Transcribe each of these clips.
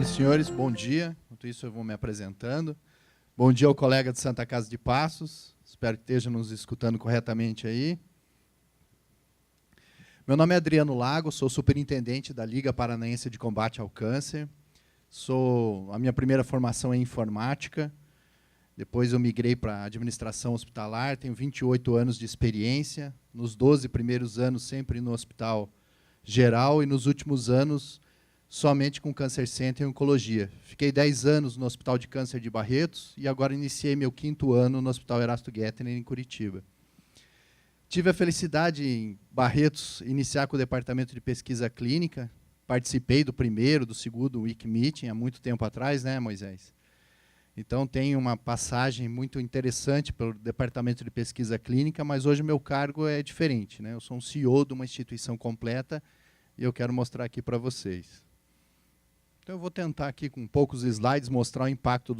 Senhoras e senhores, bom dia. Enquanto isso eu vou me apresentando. Bom dia ao colega de Santa Casa de Passos. Espero que esteja nos escutando corretamente aí. Meu nome é Adriano Lago, sou superintendente da Liga Paranaense de Combate ao Câncer. A minha primeira formação é em informática. Depois eu migrei para a administração hospitalar, tenho 28 anos de experiência. Nos 12 primeiros anos sempre no hospital geral e nos últimos anos somente com Câncer Center e Oncologia. Fiquei 10 anos no Hospital de Câncer de Barretos e agora iniciei meu 5º ano no Hospital Erasto Gettner, em Curitiba. Tive a felicidade, em Barretos, iniciar com o Departamento de Pesquisa Clínica. Participei do primeiro, do segundo Week Meeting, há muito tempo atrás, né, Moisés? Então, tenho uma passagem muito interessante pelo Departamento de Pesquisa Clínica, mas hoje meu cargo é diferente, né? Eu sou um CEO de uma instituição completa e eu quero mostrar aqui para vocês. Então, eu vou tentar aqui, com poucos slides, mostrar o impacto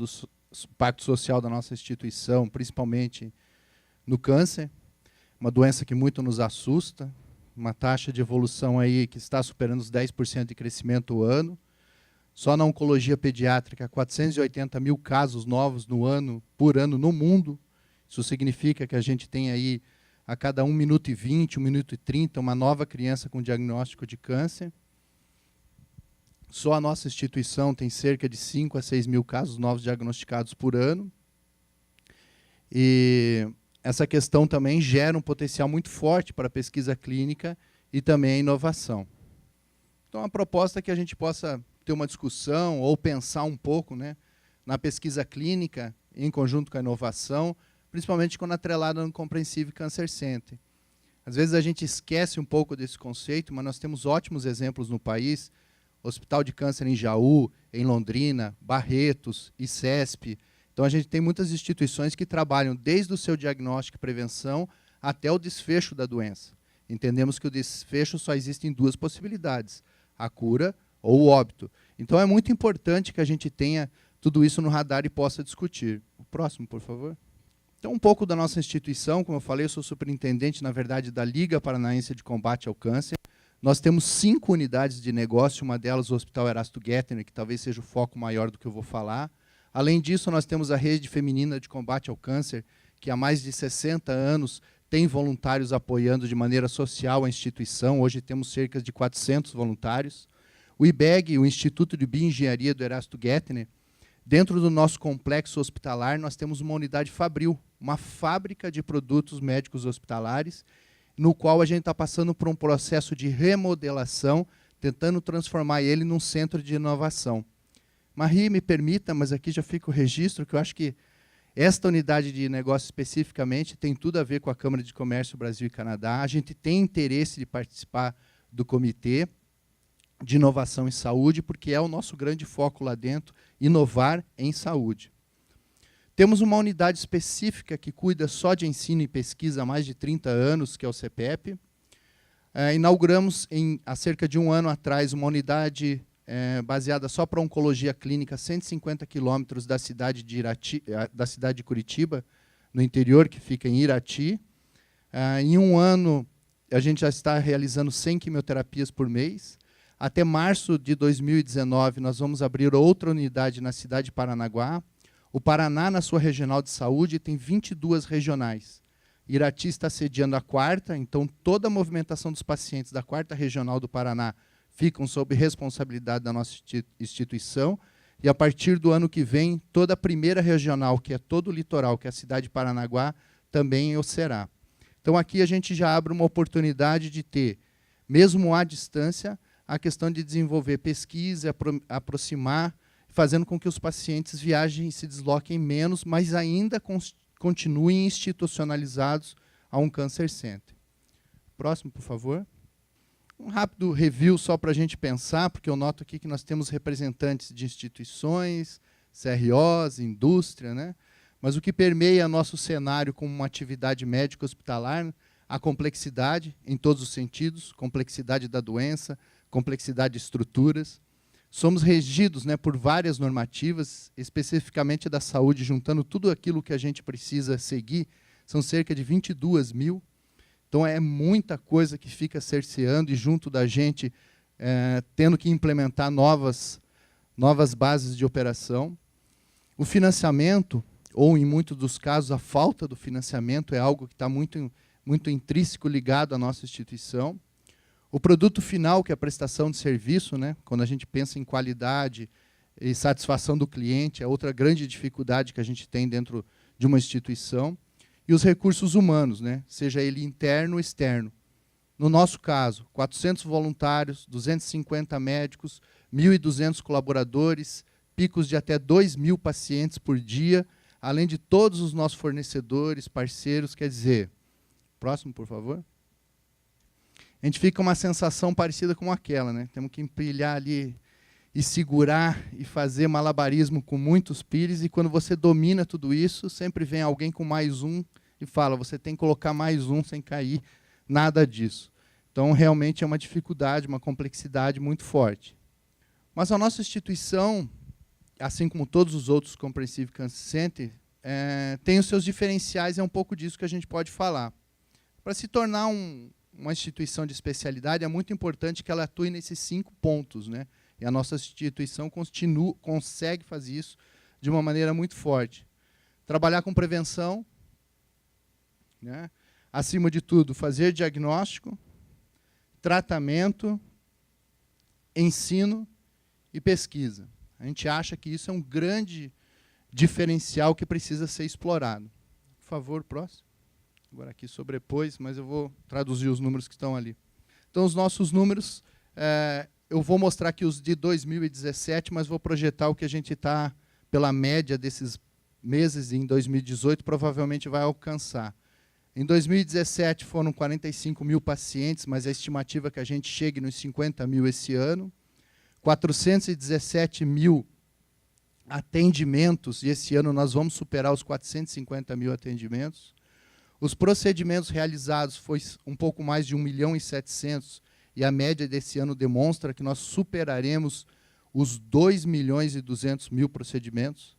social da nossa instituição, principalmente no câncer, uma doença que muito nos assusta, uma taxa de evolução aí que está superando os 10% de crescimento ao ano. Só na oncologia pediátrica, 480 mil casos novos por ano no mundo. Isso significa que a gente tem aí, a cada 1 minuto e 20, 1 minuto e 30, uma nova criança com diagnóstico de câncer. Só a nossa instituição tem cerca de 5 a 6 mil casos novos diagnosticados por ano. E essa questão também gera um potencial muito forte para a pesquisa clínica e também a inovação. Então, a proposta é que a gente possa ter uma discussão ou pensar um pouco, né, na pesquisa clínica em conjunto com a inovação, principalmente quando atrelada no Comprehensive Cancer Center. Às vezes a gente esquece um pouco desse conceito, mas nós temos ótimos exemplos no país, Hospital de Câncer em Jaú, em Londrina, Barretos, ICESP. Então a gente tem muitas instituições que trabalham desde o seu diagnóstico e prevenção até o desfecho da doença. Entendemos que o desfecho só existe em 2 possibilidades, a cura ou o óbito. Então, é muito importante que a gente tenha tudo isso no radar e possa discutir. O próximo, por favor. Então, um pouco da nossa instituição. Como eu falei, eu sou superintendente, na verdade, da Liga Paranaense de Combate ao Câncer. Nós temos 5 unidades de negócio, uma delas o Hospital Erasto Gettner, que talvez seja o foco maior do que eu vou falar. Além disso, nós temos a Rede Feminina de Combate ao Câncer, que há mais de 60 anos tem voluntários apoiando de maneira social a instituição. Hoje temos cerca de 400 voluntários. O IBEG, o Instituto de Bioengenharia do Erasto Gettner, dentro do nosso complexo hospitalar, nós temos uma unidade fabril, uma fábrica de produtos médicos hospitalares, no qual a gente está passando por um processo de remodelação, tentando transformar ele num centro de inovação. Marie, me permita, mas aqui já fica o registro, que eu acho que esta unidade de negócio especificamente tem tudo a ver com a Câmara de Comércio Brasil e Canadá. A gente tem interesse de participar do comitê de inovação em saúde, porque é o nosso grande foco lá dentro, inovar em saúde. Temos uma unidade específica que cuida só de ensino e pesquisa há mais de 30 anos, que é o CEPEP. Inauguramos, há cerca de 1 ano atrás, uma unidade baseada só para oncologia clínica, a 150 quilômetros da cidade de Curitiba, no interior, que fica em Irati. Em 1 ano, a gente já está realizando 100 quimioterapias por mês. Até março de 2019, nós vamos abrir outra unidade na cidade de Paranaguá. O Paraná, na sua regional de saúde, tem 22 regionais. Irati está sediando a 4ª, então toda a movimentação dos pacientes da 4ª regional do Paraná ficam sob responsabilidade da nossa instituição. E, a partir do ano que vem, toda a 1ª regional, que é todo o litoral, que é a cidade de Paranaguá, também o será. Então, aqui a gente já abre uma oportunidade de ter, mesmo à distância, a questão de desenvolver pesquisa, aproximar, fazendo com que os pacientes viajem e se desloquem menos, mas ainda continuem institucionalizados a um Cancer Center. Próximo, por favor. Um rápido review só para a gente pensar, porque eu noto aqui que nós temos representantes de instituições, CROs, indústria, né? Mas o que permeia nosso cenário como uma atividade médica hospitalar, a complexidade, em todos os sentidos, complexidade da doença, complexidade de estruturas. Somos regidos, né, por várias normativas, especificamente da saúde, juntando tudo aquilo que a gente precisa seguir, são cerca de 22 mil. Então, é muita coisa que fica cerceando e junto da gente, tendo que implementar novas novas bases de operação. O financiamento, ou em muitos dos casos a falta do financiamento, é algo que está muito intrínseco ligado à nossa instituição. O produto final, que é a prestação de serviço, né? Quando a gente pensa em qualidade e satisfação do cliente, é outra grande dificuldade que a gente tem dentro de uma instituição. E os recursos humanos, né? Seja ele interno ou externo. No nosso caso, 400 voluntários, 250 médicos, 1.200 colaboradores, picos de até 2.000 pacientes por dia, além de todos os nossos fornecedores, parceiros, quer dizer... Próximo, por favor. A gente fica uma sensação parecida com aquela, né? Temos que empilhar ali e segurar e fazer malabarismo com muitos pires, e quando você domina tudo isso, sempre vem alguém com mais um e fala, você tem que colocar mais um sem cair, nada disso. Então, realmente é uma dificuldade, uma complexidade muito forte. Mas a nossa instituição, assim como todos os outros Comprehensive Cancer Center, tem os seus diferenciais, é um pouco disso que a gente pode falar. Para se tornar uma instituição de especialidade, é muito importante que ela atue nesses 5 pontos, né? E a nossa instituição consegue fazer isso de uma maneira muito forte. Trabalhar com prevenção, né? Acima de tudo, fazer diagnóstico, tratamento, ensino e pesquisa. A gente acha que isso é um grande diferencial que precisa ser explorado. Por favor, próximo. Agora aqui sobrepôs, mas eu vou traduzir os números que estão ali. Então, os nossos números, eu vou mostrar aqui os de 2017, mas vou projetar o que a gente está, pela média desses meses, em 2018, provavelmente vai alcançar. Em 2017 foram 45 mil pacientes, mas a estimativa é que a gente chegue nos 50 mil esse ano. 417 mil atendimentos, e esse ano nós vamos superar os 450 mil atendimentos. Os procedimentos realizados foi um pouco mais de 1.700.000, e a média desse ano demonstra que nós superaremos os 2.200.000 procedimentos.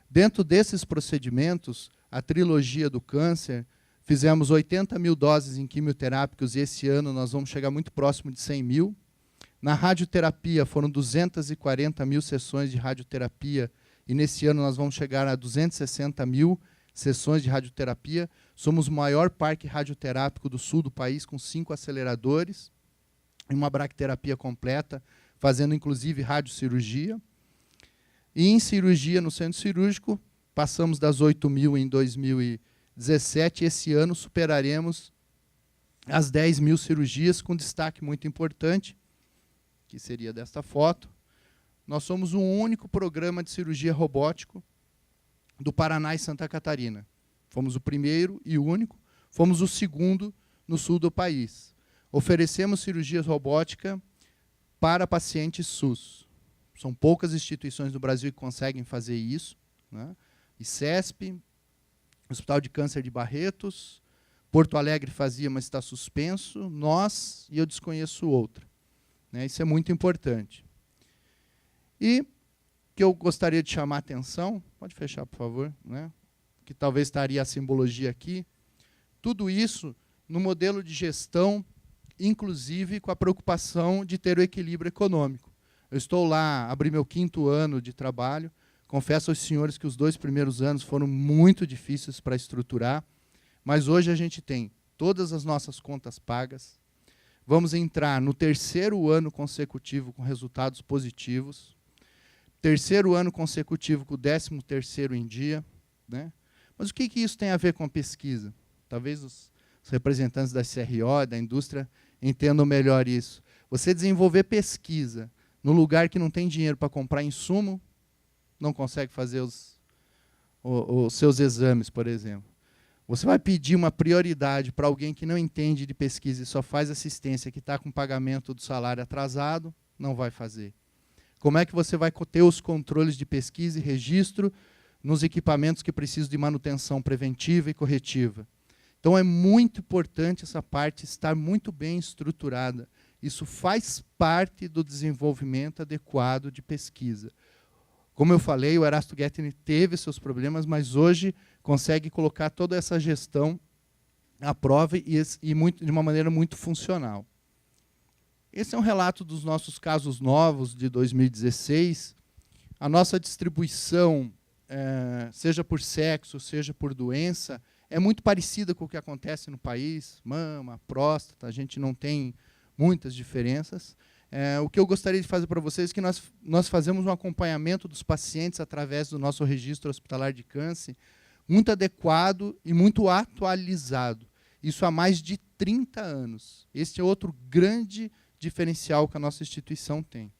Dentro desses procedimentos, a trilogia do câncer, fizemos 80 mil doses em quimioterápicos, e esse ano nós vamos chegar muito próximo de 100 mil. Na radioterapia, foram 240 mil sessões de radioterapia, e nesse ano nós vamos chegar a 260 mil sessões de radioterapia. Somos o maior parque radioterápico do sul do país, com 5 aceleradores, e uma bracterapia completa, fazendo inclusive radiocirurgia. E em cirurgia, no centro cirúrgico, passamos das 8 mil em 2017, e esse ano superaremos as 10 mil cirurgias, com destaque muito importante, que seria desta foto. Nós somos o único programa de cirurgia robótico do Paraná e Santa Catarina. Fomos o primeiro e o único, fomos o segundo no sul do país. Oferecemos cirurgia robótica para pacientes SUS. São poucas instituições no Brasil que conseguem fazer isso, né? ICESP, Hospital de Câncer de Barretos, Porto Alegre fazia, mas está suspenso, nós, e eu desconheço outra. Né? Isso é muito importante. E que eu gostaria de chamar a atenção, pode fechar, por favor, né? Que talvez estaria a simbologia aqui, tudo isso no modelo de gestão, inclusive com a preocupação de ter o equilíbrio econômico. Eu estou lá, abri meu 5º ano de trabalho, confesso aos senhores que os 2 primeiros anos foram muito difíceis para estruturar, mas hoje a gente tem todas as nossas contas pagas, vamos entrar no 3º ano consecutivo com resultados positivos, 3º ano consecutivo com o 13º em dia, né? Mas o que isso tem a ver com a pesquisa? Talvez os representantes da CRO, da indústria, entendam melhor isso. Você desenvolver pesquisa no lugar que não tem dinheiro para comprar insumo, não consegue fazer os seus exames, por exemplo. Você vai pedir uma prioridade para alguém que não entende de pesquisa e só faz assistência, que está com pagamento do salário atrasado, não vai fazer. Como é que você vai ter os controles de pesquisa e registro nos equipamentos que precisam de manutenção preventiva e corretiva? Então, é muito importante essa parte estar muito bem estruturada. Isso faz parte do desenvolvimento adequado de pesquisa. Como eu falei, o Erasto Guettini teve seus problemas, mas hoje consegue colocar toda essa gestão à prova de uma maneira muito funcional. Esse é um relato dos nossos casos novos de 2016. A nossa distribuição, seja por sexo, seja por doença, é muito parecida com o que acontece no país. Mama, próstata, a gente não tem muitas diferenças. O que eu gostaria de fazer para vocês é que nós fazemos um acompanhamento dos pacientes através do nosso registro hospitalar de câncer, muito adequado e muito atualizado. Isso há mais de 30 anos. Esse é outro grande diferencial que a nossa instituição tem.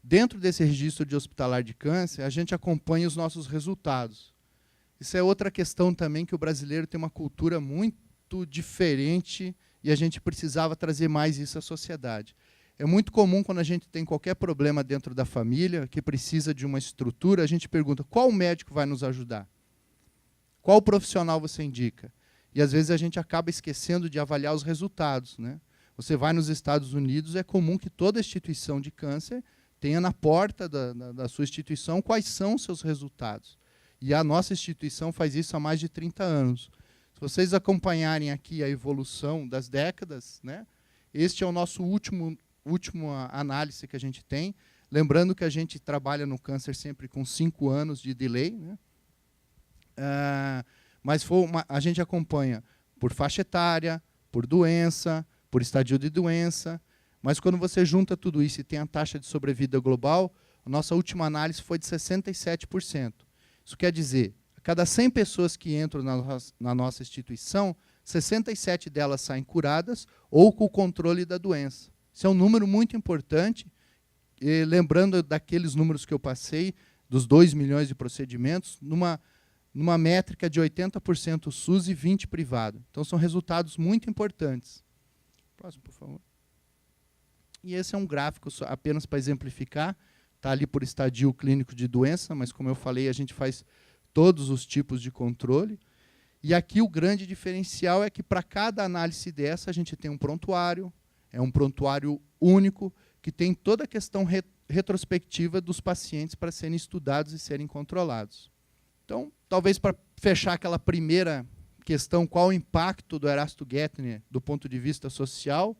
Dentro desse registro de hospitalar de câncer, a gente acompanha os nossos resultados. Isso é outra questão também, que o brasileiro tem uma cultura muito diferente e a gente precisava trazer mais isso à sociedade. É muito comum, quando a gente tem qualquer problema dentro da família, que precisa de uma estrutura, a gente pergunta: qual médico vai nos ajudar? Qual profissional você indica? E, às vezes, a gente acaba esquecendo de avaliar os resultados, né? Você vai nos Estados Unidos, é comum que toda instituição de câncer tenha na porta da sua instituição quais são os seus resultados. E a nossa instituição faz isso há mais de 30 anos. Se vocês acompanharem aqui a evolução das décadas, né, este é o nosso última análise que a gente tem. Lembrando que a gente trabalha no câncer sempre com 5 anos de delay, né? Mas a gente acompanha por faixa etária, por doença, por estadio de doença. Mas quando você junta tudo isso e tem a taxa de sobrevida global, a nossa última análise foi de 67%. Isso quer dizer, a cada 100 pessoas que entram na nossa instituição, 67 delas saem curadas ou com o controle da doença. Isso é um número muito importante. E lembrando daqueles números que eu passei, dos 2 milhões de procedimentos, numa métrica de 80% SUS e 20% privado. Então, são resultados muito importantes. Próximo, por favor. E esse é um gráfico apenas para exemplificar. Está ali por estadio clínico de doença, mas, como eu falei, a gente faz todos os tipos de controle. E aqui o grande diferencial é que, para cada análise dessa, a gente tem um prontuário. É um prontuário único, que tem toda a questão retrospectiva dos pacientes para serem estudados e serem controlados. Então, talvez para fechar aquela primeira questão, qual o impacto do Erasto Gettner do ponto de vista social,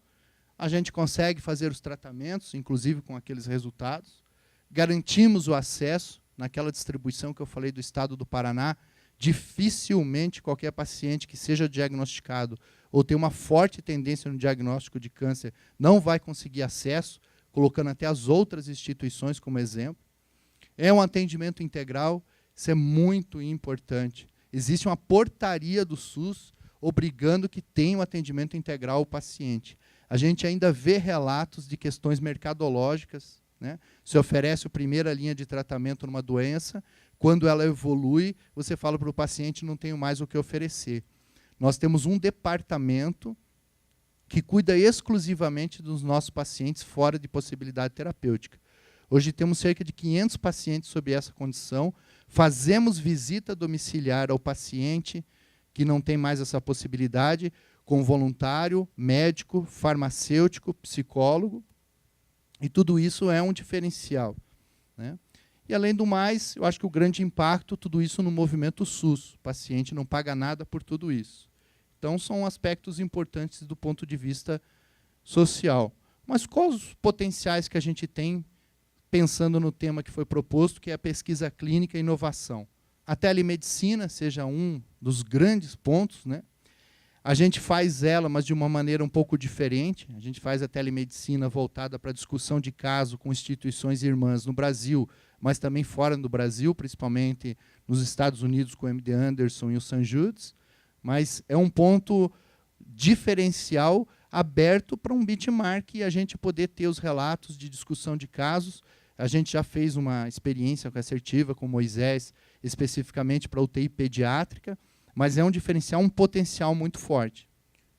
a gente consegue fazer os tratamentos, inclusive com aqueles resultados, garantimos o acesso, naquela distribuição que eu falei do estado do Paraná, dificilmente qualquer paciente que seja diagnosticado ou tem uma forte tendência no diagnóstico de câncer não vai conseguir acesso, colocando até as outras instituições como exemplo. É um atendimento integral, isso é muito importante. Existe uma portaria do SUS obrigando que tenha um atendimento integral ao paciente. A gente ainda vê relatos de questões mercadológicas, né? Se oferece a primeira linha de tratamento numa doença, quando ela evolui, você fala para o paciente: não tenho mais o que oferecer. Nós temos um departamento que cuida exclusivamente dos nossos pacientes fora de possibilidade terapêutica. Hoje temos cerca de 500 pacientes sob essa condição, fazemos visita domiciliar ao paciente que não tem mais essa possibilidade, com voluntário, médico, farmacêutico, psicólogo, e tudo isso é um diferencial, né? E, além do mais, eu acho que o grande impacto, tudo isso no movimento SUS. O paciente não paga nada por tudo isso. Então, são aspectos importantes do ponto de vista social. Mas quais os potenciais que a gente tem, pensando no tema que foi proposto, que é a pesquisa clínica e inovação? A telemedicina seja um dos grandes pontos, né? A gente faz ela, mas de uma maneira um pouco diferente. A gente faz a telemedicina voltada para a discussão de caso com instituições irmãs no Brasil, mas também fora do Brasil, principalmente nos Estados Unidos, com o MD Anderson e o St. Jude's. Mas é um ponto diferencial, aberto para um benchmark e a gente poder ter os relatos de discussão de casos. A gente já fez uma experiência assertiva com Moisés, especificamente para UTI pediátrica, mas é um diferencial, um potencial muito forte.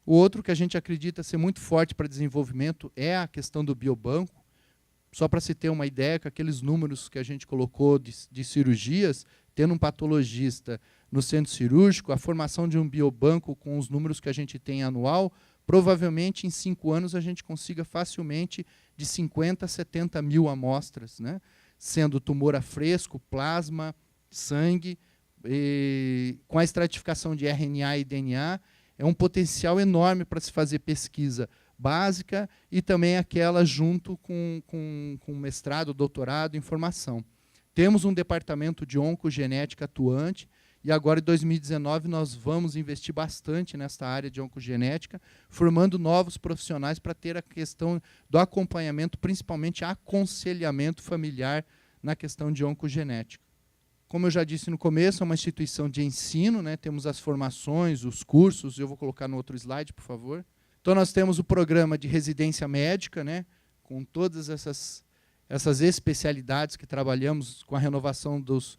O outro que a gente acredita ser muito forte para desenvolvimento é a questão do biobanco. Só para se ter uma ideia, com aqueles números que a gente colocou de cirurgias, tendo um patologista no centro cirúrgico, a formação de um biobanco com os números que a gente tem anual, provavelmente em 5 anos a gente consiga facilmente de 50 a 70 mil amostras, né? Sendo tumor a fresco, plasma, sangue, com a estratificação de RNA e DNA, é um potencial enorme para se fazer pesquisa básica e também aquela junto com mestrado, doutorado em formação. Temos um departamento de oncogenética atuante, e agora, em 2019, nós vamos investir bastante nesta área de oncogenética, formando novos profissionais para ter a questão do acompanhamento, principalmente aconselhamento familiar na questão de oncogenética. Como eu já disse no começo, é uma instituição de ensino, né? Temos as formações, os cursos, eu vou colocar no outro slide, por favor. Então, nós temos o programa de residência médica, né? Com todas essas especialidades que trabalhamos com a renovação dos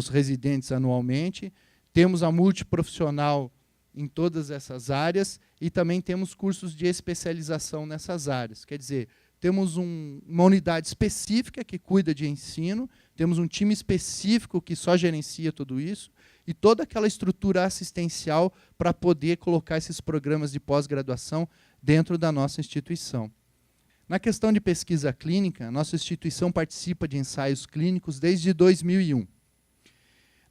residentes anualmente. Temos a multiprofissional em todas essas áreas e também temos cursos de especialização nessas áreas. Quer dizer, temos uma unidade específica que cuida de ensino, temos um time específico que só gerencia tudo isso e toda aquela estrutura assistencial para poder colocar esses programas de pós-graduação dentro da nossa instituição. Na questão de pesquisa clínica, a nossa instituição participa de ensaios clínicos desde 2001.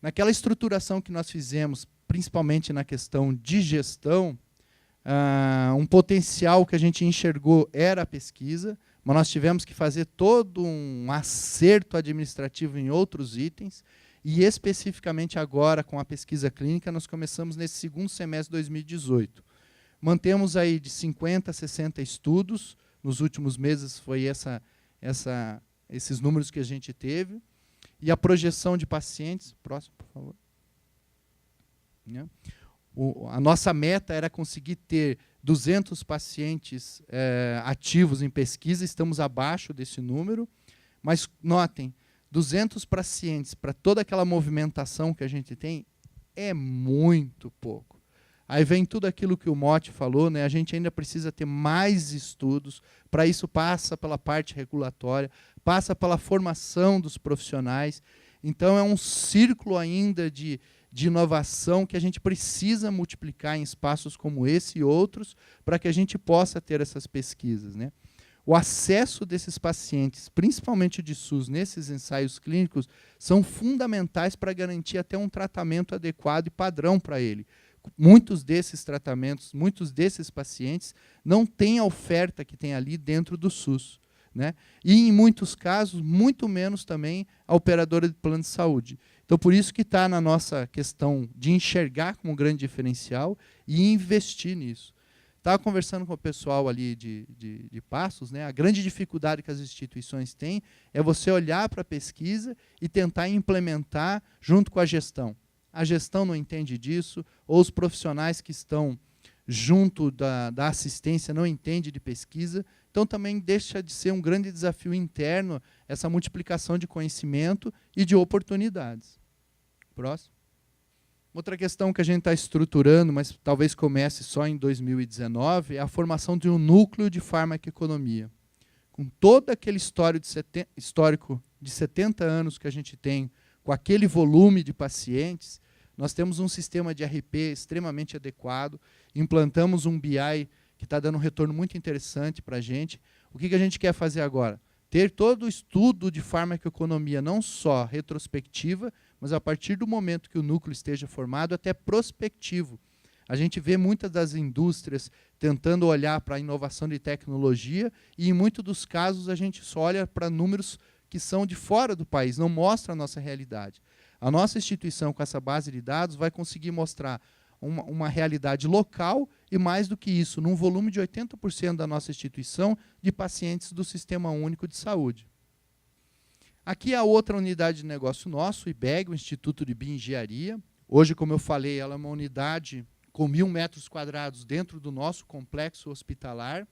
Naquela estruturação que nós fizemos, principalmente na questão de gestão, um potencial que a gente enxergou era a pesquisa, mas nós tivemos que fazer todo um acerto administrativo em outros itens, e especificamente agora, com a pesquisa clínica, nós começamos nesse segundo semestre de 2018. Mantemos aí de 50 a 60 estudos, nos últimos meses foi esses números que a gente teve, e a projeção de pacientes, próximo, por favor. A nossa meta era conseguir ter 200 pacientes ativos em pesquisa, estamos abaixo desse número, mas notem, 200 pacientes para toda aquela movimentação que a gente tem é muito pouco. Aí vem tudo aquilo que o Motti falou, né? A gente ainda precisa ter mais estudos, para isso passa pela parte regulatória, passa pela formação dos profissionais. Então, é um círculo ainda de inovação que a gente precisa multiplicar em espaços como esse e outros para que a gente possa ter essas pesquisas, né? O acesso desses pacientes, principalmente de SUS, nesses ensaios clínicos, são fundamentais para garantir até um tratamento adequado e padrão para ele. Muitos desses tratamentos, muitos desses pacientes não têm a oferta que tem ali dentro do SUS, né? E, em muitos casos, muito menos também a operadora de plano de saúde. Então, por isso que está na nossa questão de enxergar como um grande diferencial e investir nisso. Estava conversando com o pessoal ali de Passos, né? A grande dificuldade que as instituições têm é você olhar para a pesquisa e tentar implementar junto com a gestão. A gestão não entende disso, ou os profissionais que estão junto da assistência não entendem de pesquisa, então também deixa de ser um grande desafio interno essa multiplicação de conhecimento e de oportunidades. Próximo. Outra questão que a gente está estruturando, mas talvez comece só em 2019, é a formação de um núcleo de farmacoeconomia. Com todo aquele histórico de 70 anos que a gente tem, com aquele volume de pacientes, nós temos um sistema de RP extremamente adequado, implantamos um BI que está dando um retorno muito interessante para a gente. O que a gente quer fazer agora? Ter todo o estudo de farmacoeconomia, não só retrospectiva, mas a partir do momento que o núcleo esteja formado, até prospectivo. A gente vê muitas das indústrias tentando olhar para a inovação de tecnologia e, em muitos dos casos, a gente só olha para números que são de fora do país, não mostra a nossa realidade. A nossa instituição, com essa base de dados, vai conseguir mostrar uma realidade local e, mais do que isso, num volume de 80% da nossa instituição de pacientes do Sistema Único de Saúde. Aqui a outra unidade de negócio nosso, o IBEG, o Instituto de Bioengenharia. Hoje, como eu falei, ela é uma unidade com 1.000 metros quadrados dentro do nosso complexo hospitalar.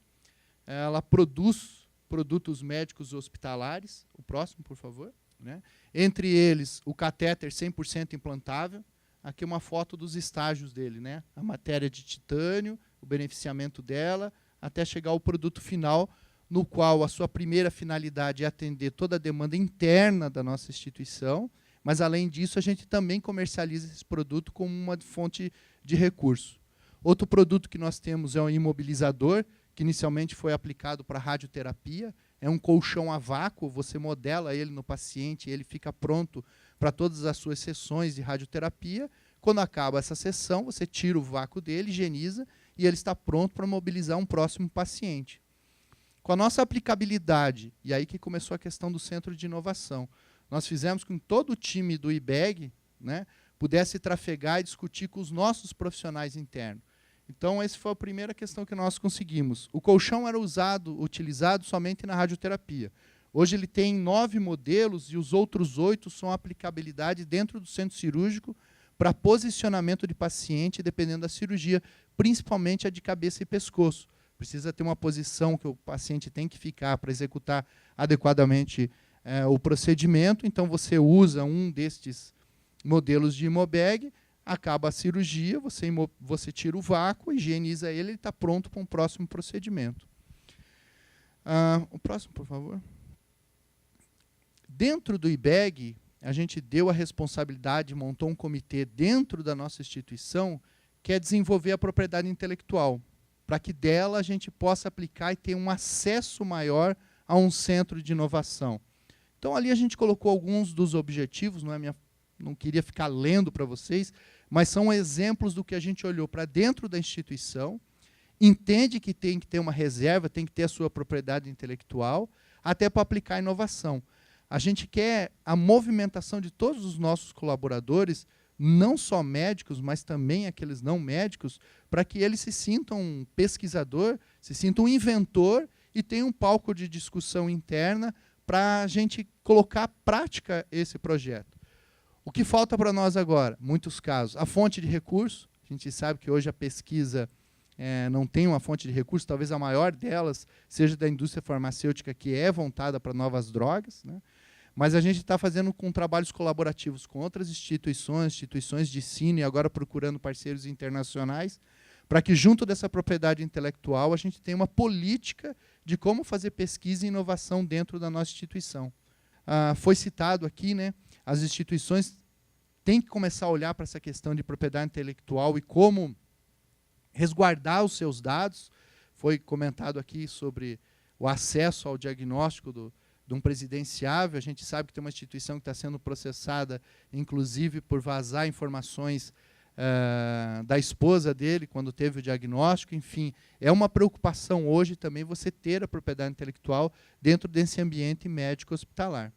Ela produz produtos médicos hospitalares. O próximo, por favor. Né? Entre eles, o catéter 100% implantável. Aqui uma foto dos estágios dele, né? A matéria de titânio, o beneficiamento dela, até chegar ao produto final, no qual a sua primeira finalidade é atender toda a demanda interna da nossa instituição, mas, além disso, a gente também comercializa esse produto como uma fonte de recurso. Outro produto que nós temos é um imobilizador, que inicialmente foi aplicado para radioterapia. É um colchão a vácuo, você modela ele no paciente e ele fica pronto para todas as suas sessões de radioterapia. Quando acaba essa sessão, você tira o vácuo dele, higieniza, e ele está pronto para mobilizar um próximo paciente. Com a nossa aplicabilidade, e aí que começou a questão do centro de inovação, nós fizemos com que todo o time do IBEG, né, pudesse trafegar e discutir com os nossos profissionais internos. Então, essa foi a primeira questão que nós conseguimos. O colchão era utilizado somente na radioterapia. Hoje ele tem 9 modelos e os outros 8 são aplicabilidade dentro do centro cirúrgico para posicionamento de paciente, dependendo da cirurgia, principalmente a de cabeça e pescoço. Precisa ter uma posição que o paciente tem que ficar para executar adequadamente o procedimento. Então, você usa um destes modelos de Imobag, acaba a cirurgia, você tira o vácuo, higieniza ele está pronto para um próximo procedimento. O próximo, por favor. Dentro do IBEG, a gente deu a responsabilidade, montou um comitê dentro da nossa instituição, que é desenvolver a propriedade intelectual, para que dela a gente possa aplicar e ter um acesso maior a um centro de inovação. Então, ali a gente colocou alguns dos objetivos, não queria ficar lendo para vocês, mas são exemplos do que a gente olhou para dentro da instituição, entende que tem que ter uma reserva, tem que ter a sua propriedade intelectual, até para aplicar a inovação. A gente quer a movimentação de todos os nossos colaboradores, não só médicos, mas também aqueles não médicos, para que eles se sintam um pesquisador, se sintam um inventor e tenham um palco de discussão interna para a gente colocar em prática esse projeto. O que falta para nós agora? Muitos casos. A fonte de recurso. A gente sabe que hoje a pesquisa não tem uma fonte de recurso, talvez a maior delas seja da indústria farmacêutica, que é voltada para novas drogas, né? Mas a gente está fazendo com trabalhos colaborativos com outras instituições de ensino, e agora procurando parceiros internacionais, para que, junto dessa propriedade intelectual, a gente tenha uma política de como fazer pesquisa e inovação dentro da nossa instituição. Foi citado aqui, né, as instituições têm que começar a olhar para essa questão de propriedade intelectual e como resguardar os seus dados. Foi comentado aqui sobre o acesso ao diagnóstico de um presidenciável. A gente sabe que tem uma instituição que está sendo processada, inclusive, por vazar informações da esposa dele, quando teve o diagnóstico. Enfim, é uma preocupação hoje também você ter a propriedade intelectual dentro desse ambiente médico hospitalar.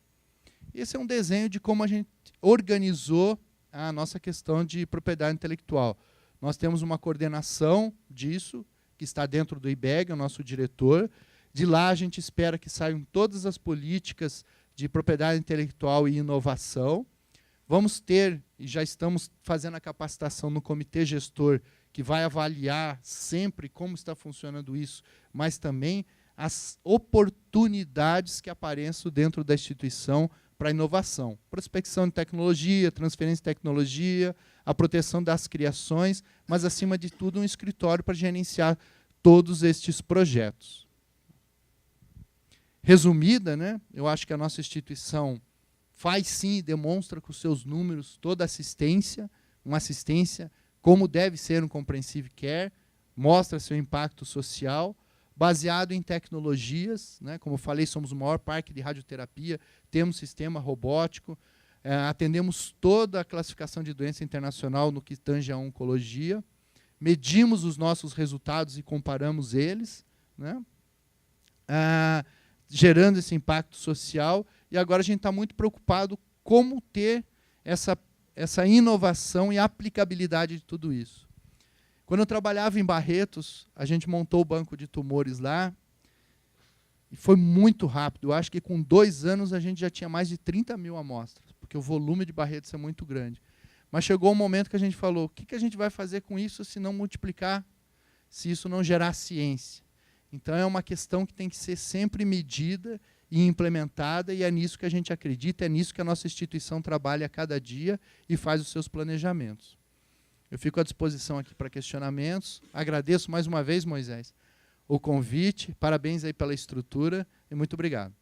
Esse é um desenho de como a gente organizou a nossa questão de propriedade intelectual. Nós temos uma coordenação disso, que está dentro do IBEG, o nosso diretor. De lá a gente espera que saiam todas as políticas de propriedade intelectual e inovação. Vamos ter, e já estamos fazendo a capacitação no comitê gestor, que vai avaliar sempre como está funcionando isso, mas também as oportunidades que apareçam dentro da instituição para inovação. Prospecção de tecnologia, transferência de tecnologia, a proteção das criações, mas, acima de tudo, um escritório para gerenciar todos estes projetos. Resumida, né, eu acho que a nossa instituição faz sim e demonstra com os seus números toda assistência, uma assistência como deve ser um comprehensive care, mostra seu impacto social, baseado em tecnologias, né, como eu falei, somos o maior parque de radioterapia, temos sistema robótico, atendemos toda a classificação de doença internacional no que tange a oncologia, medimos os nossos resultados e comparamos eles, né, gerando esse impacto social, e agora a gente está muito preocupado como ter essa inovação e aplicabilidade de tudo isso. Quando eu trabalhava em Barretos, a gente montou o banco de tumores lá, e foi muito rápido. Eu acho que com 2 anos a gente já tinha mais de 30 mil amostras, porque o volume de Barretos é muito grande. Mas chegou um momento que a gente falou, o que a gente vai fazer com isso se não multiplicar, se isso não gerar ciência? Então, é uma questão que tem que ser sempre medida e implementada, e é nisso que a gente acredita, é nisso que a nossa instituição trabalha a cada dia e faz os seus planejamentos. Eu fico à disposição aqui para questionamentos. Agradeço mais uma vez, Moisés, o convite. Parabéns aí pela estrutura e muito obrigado.